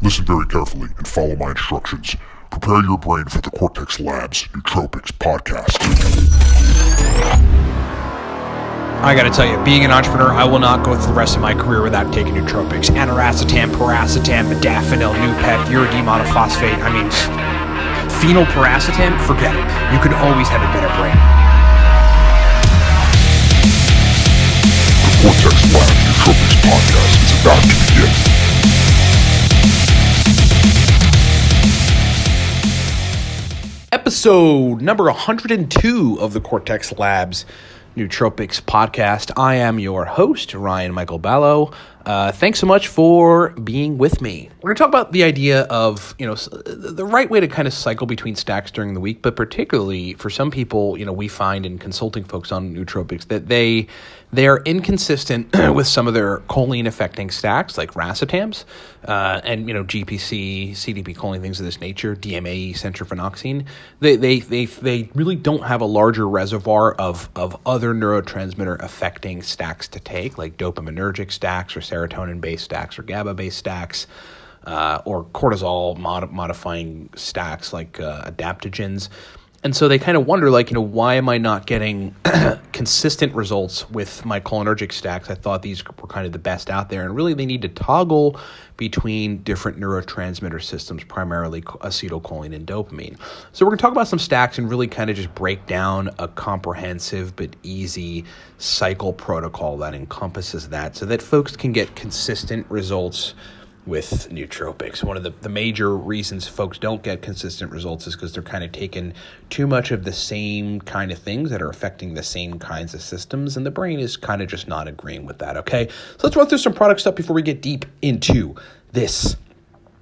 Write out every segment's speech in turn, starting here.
Listen very carefully and follow my instructions. Prepare your brain for the Cortex Labs Nootropics podcast. I gotta tell you, being an entrepreneur, I will not go through the rest of my career without taking nootropics. Aniracetam, piracetam, modafinil, Nupec, uridyl monophosphate. I mean, phenylpiracetam, forget it. You could always have a better brain. The Cortex Labs Nootropics podcast is about to begin. Episode number 102 of the Cortex Labs Nootropics podcast. I am your host, Ryan Michael Ballo. Thanks so much for being with me. We're going to talk about the idea of, the right way to kind of cycle between stacks during the week, but particularly for some people, we find in consulting folks on nootropics that they are inconsistent with some of their choline affecting stacks like racetams, and GPC, CDP choline, things of this nature, DMAE, centrophenoxine. They really don't have a larger reservoir of other neurotransmitter affecting stacks to take, like dopaminergic stacks or serotonin-based stacks or GABA-based stacks, or cortisol modifying stacks like adaptogens. And so they kind of wonder, why am I not getting consistent results with my cholinergic stacks? I thought these were kind of the best out there. And really, they need to toggle between different neurotransmitter systems, primarily acetylcholine and dopamine. So we're going to talk about some stacks and really kind of just break down a comprehensive but easy cycle protocol that encompasses that so that folks can get consistent results with nootropics. One of the major reasons folks don't get consistent results is because they're kind of taking too much of the same kind of things that are affecting the same kinds of systems, and the brain is kind of just not agreeing with that, okay? So let's run through some product stuff before we get deep into this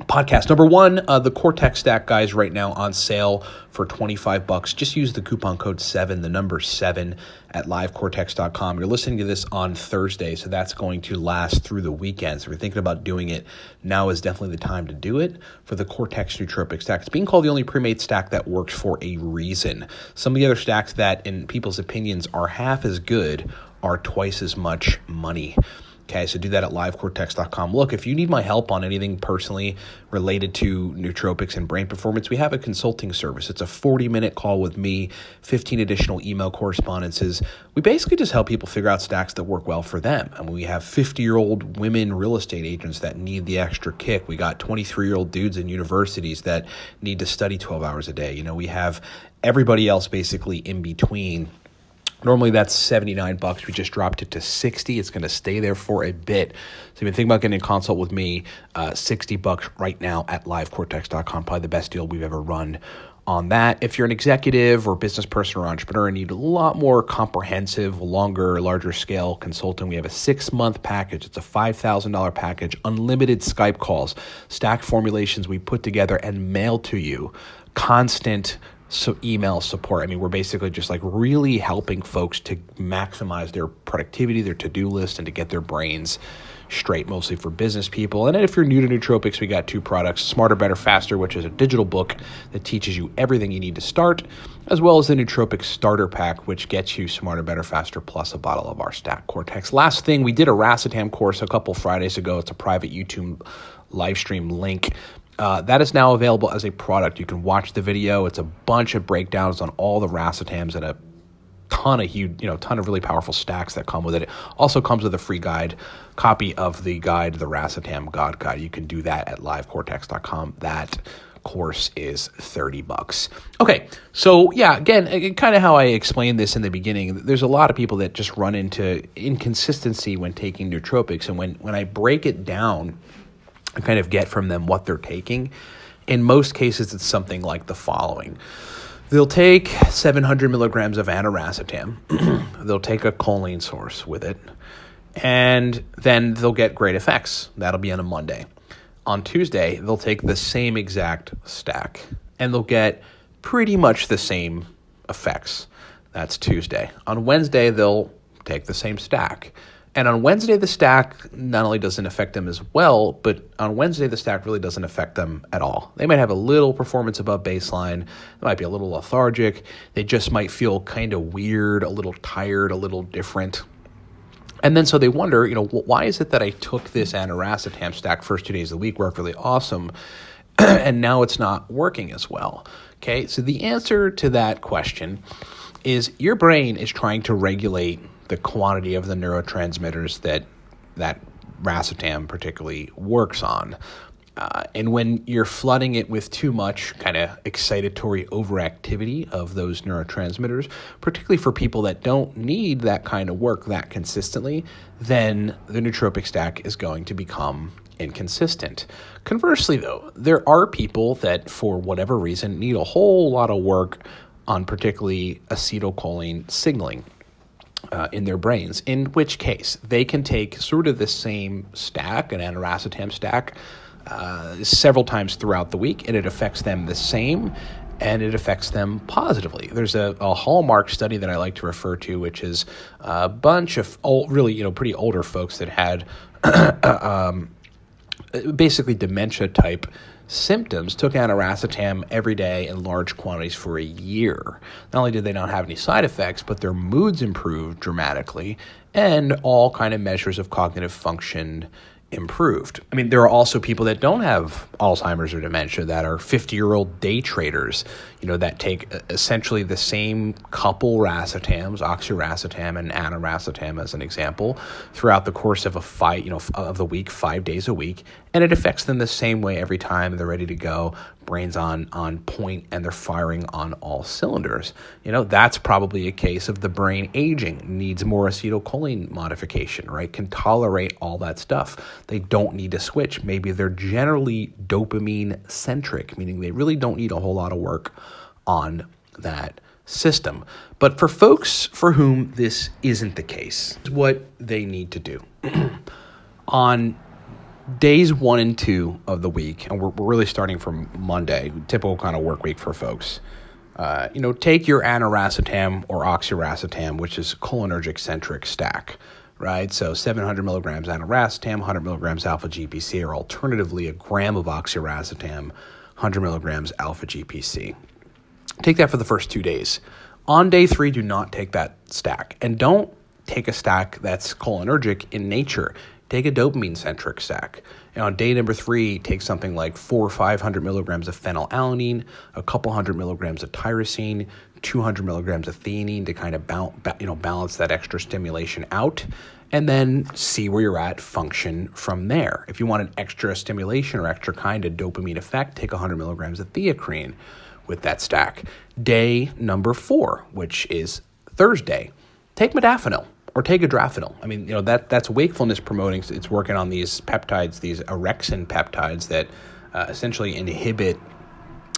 podcast. Number one, the Cortex stack, guys, right now on sale for $25. Just use the coupon code 7, the number 7 at livecortex.com. You're listening to this on Thursday, so that's going to last through the weekend. So if you're thinking about doing it, now is definitely the time to do it for the Cortex Nootropic stack. It's being called the only pre-made stack that works for a reason. Some of the other stacks that, in people's opinions, are half as good are twice as much money. Okay, so do that at livecortex.com. Look, if you need my help on anything personally related to nootropics and brain performance, we have a consulting service. It's a 40-minute call with me, 15 additional email correspondences. We basically just help people figure out stacks that work well for them. And we have 50-year-old women real estate agents that need the extra kick. We got 23-year-old dudes in universities that need to study 12 hours a day. We have everybody else basically in between. Normally that's $79. We just dropped it to $60. It's going to stay there for a bit. So if you think about getting a consult with me, $60 right now at livecortex.com. Probably the best deal we've ever run on that. If you're an executive or business person or entrepreneur and need a lot more comprehensive, longer, larger scale consulting, we have a 6-month package. It's a $5,000 package, unlimited Skype calls, stack formulations we put together and mail to you, constant email support. We're basically just really helping folks to maximize their productivity, their to-do list, and to get their brains straight, mostly for business people. And then if you're new to nootropics, we got 2 products, Smarter, Better, Faster, which is a digital book that teaches you everything you need to start, as well as the Nootropics Starter Pack, which gets you Smarter, Better, Faster, plus a bottle of our Stack Cortex. Last thing, we did a racetam course a couple Fridays ago. It's a private YouTube live stream link. That is now available as a product. You can watch the video. It's a bunch of breakdowns on all the racetams and a ton of really powerful stacks that come with it. It also comes with a free copy of the guide, the Racetam God Guide. You can do that at livecortex.com. That course is $30. Okay, so yeah, again, kind of how I explained this in the beginning, there's a lot of people that just run into inconsistency when taking nootropics, and when I break it down, I kind of get from them what they're taking. In most cases, it's something like the following. They'll take 700 milligrams of aniracetam. They'll take a choline source with it, and then they'll get great effects. That'll be on a Monday. On Tuesday, they'll take the same exact stack, and they'll get pretty much the same effects. That's Tuesday. On Wednesday, they'll take the same stack. And on Wednesday, the stack not only doesn't affect them as well, but on Wednesday, the stack really doesn't affect them at all. They might have a little performance above baseline. They might be a little lethargic. They just might feel kind of weird, a little tired, a little different. And then so they wonder, why is it that I took this aniracetam stack first 2 days of the week, worked really awesome, and now it's not working as well? Okay, so the answer to that question is your brain is trying to regulate the quantity of the neurotransmitters that racetam particularly works on. And when you're flooding it with too much kind of excitatory overactivity of those neurotransmitters, particularly for people that don't need that kind of work that consistently, then the nootropic stack is going to become inconsistent. Conversely, though, there are people that, for whatever reason, need a whole lot of work on particularly acetylcholine signaling in their brains, in which case they can take sort of the same stack, an aniracetam stack, several times throughout the week, and it affects them the same, and it affects them positively. There's a hallmark study that I like to refer to, which is a bunch of pretty older folks that had basically dementia-type symptoms, took aniracetam every day in large quantities for a year. Not only did they not have any side effects, but their moods improved dramatically, and all kind of measures of cognitive function improved. I mean, there are also people that don't have Alzheimer's or dementia that are 50-year-old day traders, that take essentially the same couple racetams, oxiracetam and aniracetam as an example, throughout the course of of the week, 5 days a week, and it affects them the same way every time. They're ready to go, brain's on point, and they're firing on all cylinders. That's probably a case of the brain aging, needs more acetylcholine modification, right? Can tolerate all that stuff. They don't need to switch. Maybe they're generally dopamine-centric, meaning they really don't need a whole lot of work on that system. But for folks for whom this isn't the case, what they need to do. On days 1 and 2 of the week, and we're really starting from Monday, typical kind of work week for folks, take your aniracetam or oxiracetam, which is cholinergic-centric stack, right? So 700 milligrams aniracetam, 100 milligrams alpha-GPC, or alternatively a gram of oxiracetam, 100 milligrams alpha-GPC. Take that for the first 2 days. On day 3, do not take that stack. And don't take a stack that's cholinergic in nature. Take a dopamine-centric stack. And on day number 3, take something like 400 or 500 milligrams of phenylalanine, a couple hundred milligrams of tyrosine, 200 milligrams of theanine to kind of balance that extra stimulation out, and then see where you're at, function from there. If you want an extra stimulation or extra kind of dopamine effect, take 100 milligrams of theacrine with that stack. Day number 4, which is Thursday, take modafinil or take adrafinil. I mean, that's wakefulness promoting. It's working on these peptides, these orexin peptides that essentially inhibit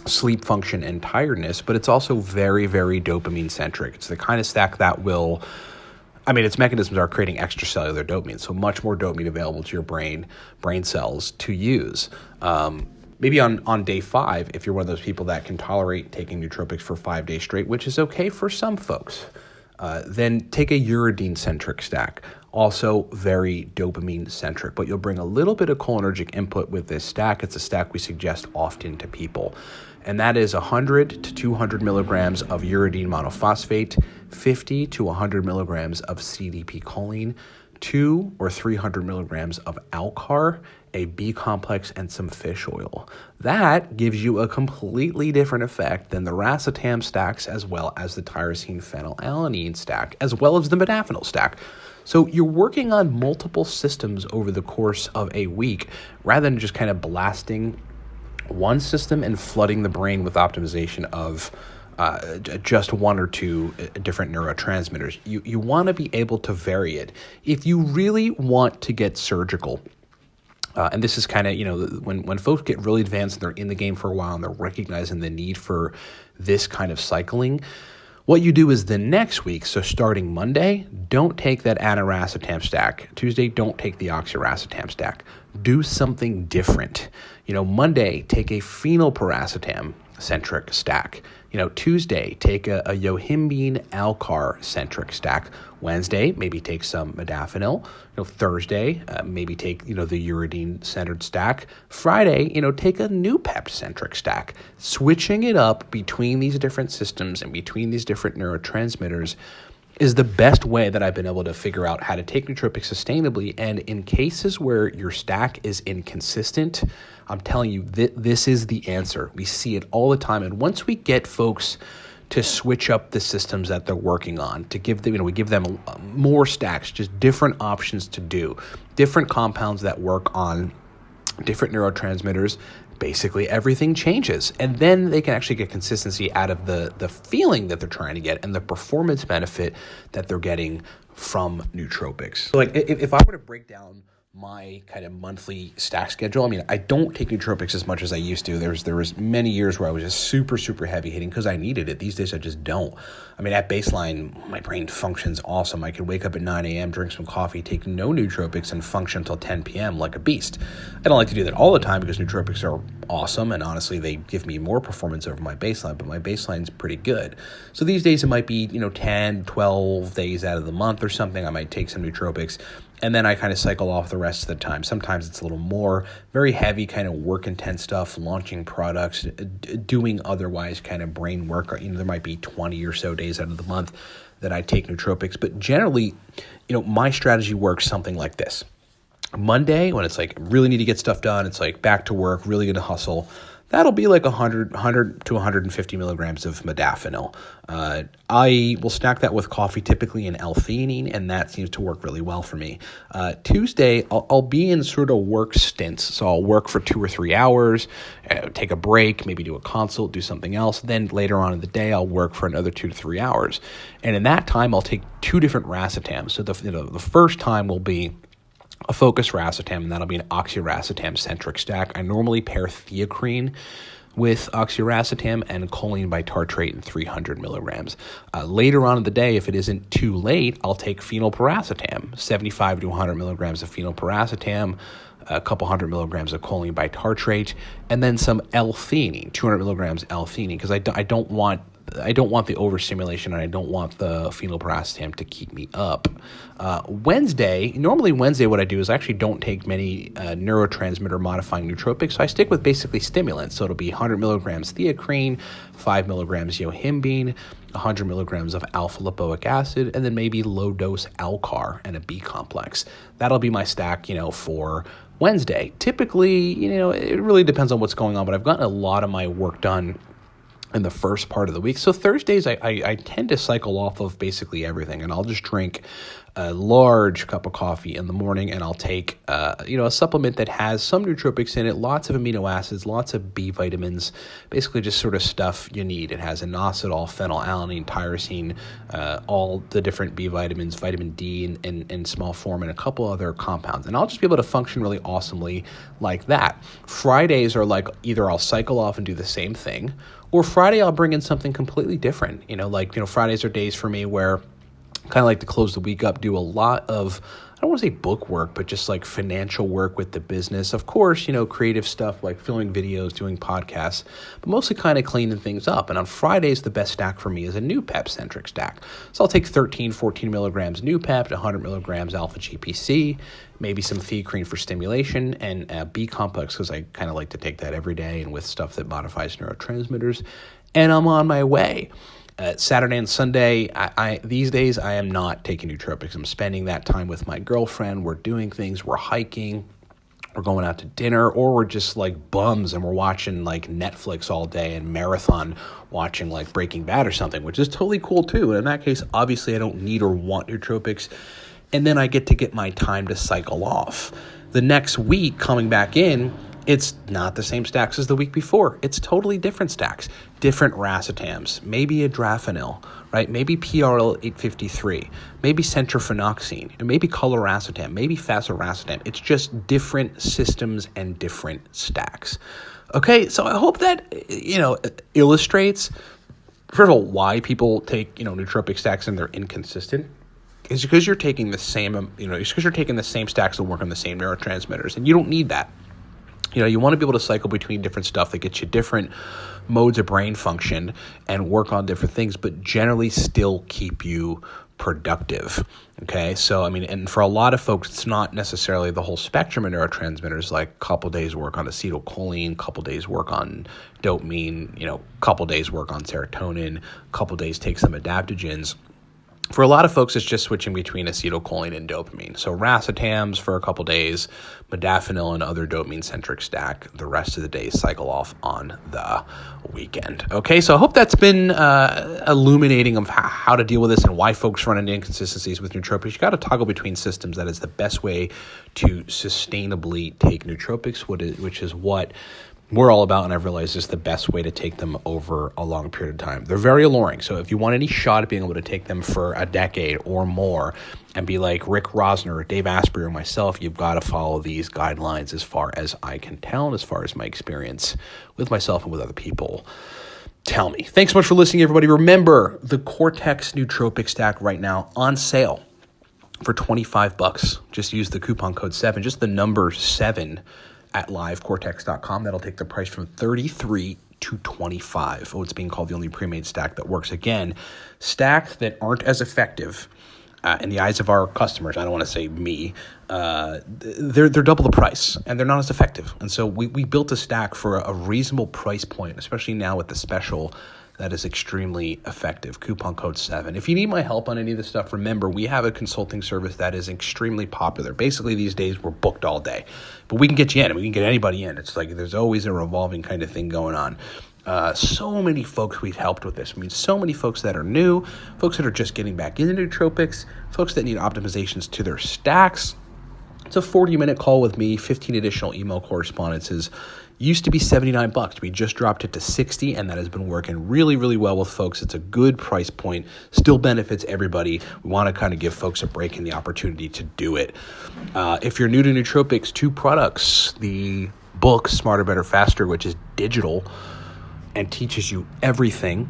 sleep function and tiredness, but it's also very, very dopamine centric. It's the kind of stack that its mechanisms are creating extracellular dopamine, so much more dopamine available to your brain cells to use. Maybe on day 5, if you're one of those people that can tolerate taking nootropics for 5 days straight, which is okay for some folks, then take a uridine-centric stack, also very dopamine-centric, but you'll bring a little bit of cholinergic input with this stack. It's a stack we suggest often to people, and that is 100 to 200 milligrams of uridine monophosphate, 50 to 100 milligrams of CDP choline, 200 or 300 milligrams of Alcar, a B complex, and some fish oil. That gives you a completely different effect than the racetam stacks, as well as the tyrosine phenylalanine stack, as well as the modafinil stack. So you're working on multiple systems over the course of a week, rather than just kind of blasting one system and flooding the brain with optimization of just 1 or 2 different neurotransmitters. You want to be able to vary it. If you really want to get surgical, and this is kind of, when folks get really advanced and they're in the game for a while and they're recognizing the need for this kind of cycling, what you do is the next week, so starting Monday, don't take that aniracetam stack. Tuesday, don't take the oxiracetam stack. Do something different. Monday, take a phenylpiracetam-centric stack. Tuesday, take a yohimbine Alcar-centric stack. Wednesday, maybe take some modafinil. Thursday, maybe take, the uridine-centered stack. Friday, take a Noopept-centric stack. Switching it up between these different systems and between these different neurotransmitters is the best way that I've been able to figure out how to take nootropics sustainably. And in cases where your stack is inconsistent, I'm telling you, this is the answer. We see it all the time. And once we get folks to switch up the systems that they're working on, to give them, we give them more stacks, just different options to do, different compounds that work on different neurotransmitters, basically everything changes. And then they can actually get consistency out of the feeling that they're trying to get and the performance benefit that they're getting from nootropics. So like if I were to break down my kind of monthly stack schedule, I mean, I don't take nootropics as much as I used to. There was many years where I was just super, super heavy hitting because I needed it. These days, I just don't. I mean, at baseline, my brain functions awesome. I could wake up at 9 a.m., drink some coffee, take no nootropics, and function until 10 p.m. like a beast. I don't like to do that all the time because nootropics are awesome, and honestly, they give me more performance over my baseline, but my baseline's pretty good. So these days, it might be, 10, 12 days out of the month or something, I might take some nootropics, and then I kind of cycle off the rest of the time. Sometimes it's a little more very heavy kind of work intense stuff, launching products, doing otherwise kind of brain work. There might be 20 or so days out of the month that I take nootropics. But generally, my strategy works something like this. Monday, when it's like really need to get stuff done, it's like back to work, really going to hustle. That'll be like 100 to 150 milligrams of modafinil. I will stack that with coffee, typically in L-theanine, and that seems to work really well for me. Tuesday, I'll be in sort of work stints. So I'll work for 2 or 3 hours, take a break, maybe do a consult, do something else. Then later on in the day, I'll work for another 2 to 3 hours. And in that time, I'll take 2 different racetams. So the first time will be a focus racetam, and that'll be an oxyracetam-centric stack. I normally pair theacrine with oxyracetam and choline bitartrate in 300 milligrams. Later on in the day, if it isn't too late, I'll take phenylpiracetam, 75 to 100 milligrams of phenylpiracetam, a couple hundred milligrams of choline bitartrate, and then some L-theanine, 200 milligrams L-theanine, because I don't want the overstimulation, and I don't want the phenylpiracetam to keep me up. Normally Wednesday, what I do is I actually don't take many neurotransmitter modifying nootropics, so I stick with basically stimulants. So it'll be 100 milligrams theacrine, 5 milligrams yohimbine, 100 milligrams of alpha-lipoic acid, and then maybe low-dose Alcar and a B complex. That'll be my stack, for Wednesday. Typically, it really depends on what's going on, but I've gotten a lot of my work done in the first part of the week. So Thursdays, I tend to cycle off of basically everything, and I'll just drink a large cup of coffee in the morning, and I'll take a supplement that has some nootropics in it, lots of amino acids, lots of B vitamins, basically just sort of stuff you need. It has inositol, phenylalanine, tyrosine, all the different B vitamins, vitamin D in small form, and a couple other compounds. And I'll just be able to function really awesomely like that. Fridays are like either I'll cycle off and do the same thing, or Friday I'll bring in something completely different. Fridays are days for me where I kind of like to close the week up, do a lot of, I don't want to say book work, but just like financial work with the business. Of course, creative stuff like filming videos, doing podcasts, but mostly kind of cleaning things up. And on Fridays, the best stack for me is a Noopep-centric stack. So I'll take 13, 14 milligrams Noopep, 100 milligrams alpha-GPC, maybe some theacrine for stimulation, and a B complex because I kind of like to take that every day and with stuff that modifies neurotransmitters. And I'm on my way. Saturday and Sunday, these days, I am not taking nootropics. I'm spending that time with my girlfriend. We're doing things. We're hiking. We're going out to dinner, or we're just like bums and we're watching like Netflix all day and marathon watching like Breaking Bad or something, which is totally cool too. And in that case, obviously, I don't need or want nootropics. And then I get my time to cycle off. The next week coming back in, it's not the same stacks as the week before. It's totally different stacks, different racetams, maybe a Adrafinil, right? Maybe PRL 853, maybe centrophenoxine, and maybe colораcetam, maybe fasiracetam. It's just different systems and different stacks. Okay, so I hope that, illustrates, first of all, why people take, nootropic stacks and they're inconsistent. It's because you're taking the same, it's because you're taking the same stacks that work on the same neurotransmitters, and you don't need that. You want to be able to cycle between different stuff that gets you different modes of brain function and work on different things, but generally still keep you productive. Okay. So, and for a lot of folks, it's not necessarily the whole spectrum of neurotransmitters, like a couple days work on acetylcholine, couple days work on dopamine, couple days work on serotonin, couple days take some adaptogens. For a lot of folks, it's just switching between acetylcholine and dopamine. So racetams for a couple days, modafinil and other dopamine-centric stack. The rest of the day cycle off on the weekend. Okay, so I hope that's been illuminating of how to deal with this and why folks run into inconsistencies with nootropics. You got to toggle between systems. That is the best way to sustainably take nootropics, which is what we're all about, and I've realized is the best way to take them over a long period of time. They're very alluring. So if you want any shot at being able to take them for a decade or more and be like Rick Rosner or Dave Asprey or myself, you've got to follow these guidelines as far as I can tell and as far as my experience with myself and with other people tell me. Thanks so much for listening, everybody. Remember, the Cortex Nootropic Stack right now on sale for $25. Just use the coupon code 7, just the number 7 at livecortex.com. That'll take the price from $33 to $25. Oh, it's being called the only pre-made stack that works. Again, stacks that aren't as effective in the eyes of our customers. I don't want to say me. They're double the price, and they're not as effective. And so we built a stack for a reasonable price point, especially now with the special that is extremely effective. Coupon code 7. If you need my help on any of this stuff, remember, we have a consulting service that is extremely popular. Basically, these days, we're booked all day. But we can get you in, and we can get anybody in. It's like there's always a revolving kind of thing going on. So many folks we've helped with this. I mean, so many folks that are new, folks that are just getting back into nootropics, folks that need optimizations to their stacks. It's a 40-minute call with me, 15 additional email correspondences. Used to be $79. We just dropped it to $60, and that has been working really, really well with folks. It's a good price point, still benefits everybody. We want to kind of give folks a break and the opportunity to do it. If you're new to nootropics, 2 products, the book, Smarter, Better, Faster, which is digital and teaches you everything,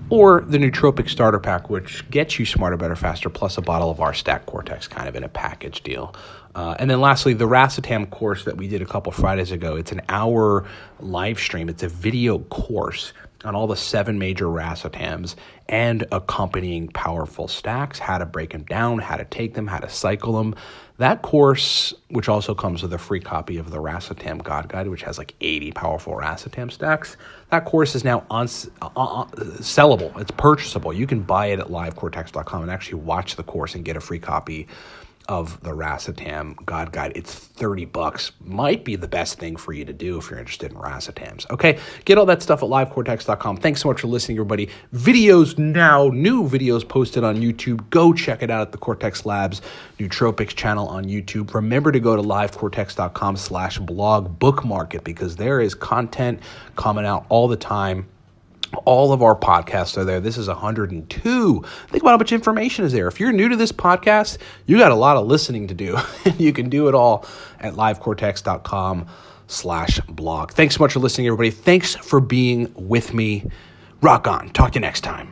or the Nootropic Starter Pack, which gets you Smarter, Better, Faster, plus a bottle of our Stack Cortex, kind of in a package deal. And then lastly, the racetam course that we did a couple Fridays ago. It's an hour live stream. It's a video course on all the 7 major racetams and accompanying powerful stacks, how to break them down, how to take them, how to cycle them. That course, which also comes with a free copy of the Racetam God Guide, which has like 80 powerful racetam stacks, that course is now sellable. It's purchasable. You can buy it at livecortex.com and actually watch the course and get a free copy of the Racetam God Guide. It's $30. Might be the best thing for you to do if you're interested in racetams. Okay, get all that stuff at livecortex.com. Thanks so much for listening, everybody. Videos now, new videos posted on YouTube. Go check it out at the Cortex Labs Nootropics channel on YouTube. Remember to go to livecortex.com/blog, bookmark it, because there is content coming out all the time. All of our podcasts are there. This is 102. Think about how much information is there. If you're new to this podcast, you got a lot of listening to do. You can do it all at livecortex.com/blog. Thanks so much for listening, everybody. Thanks for being with me. Rock on. Talk to you next time.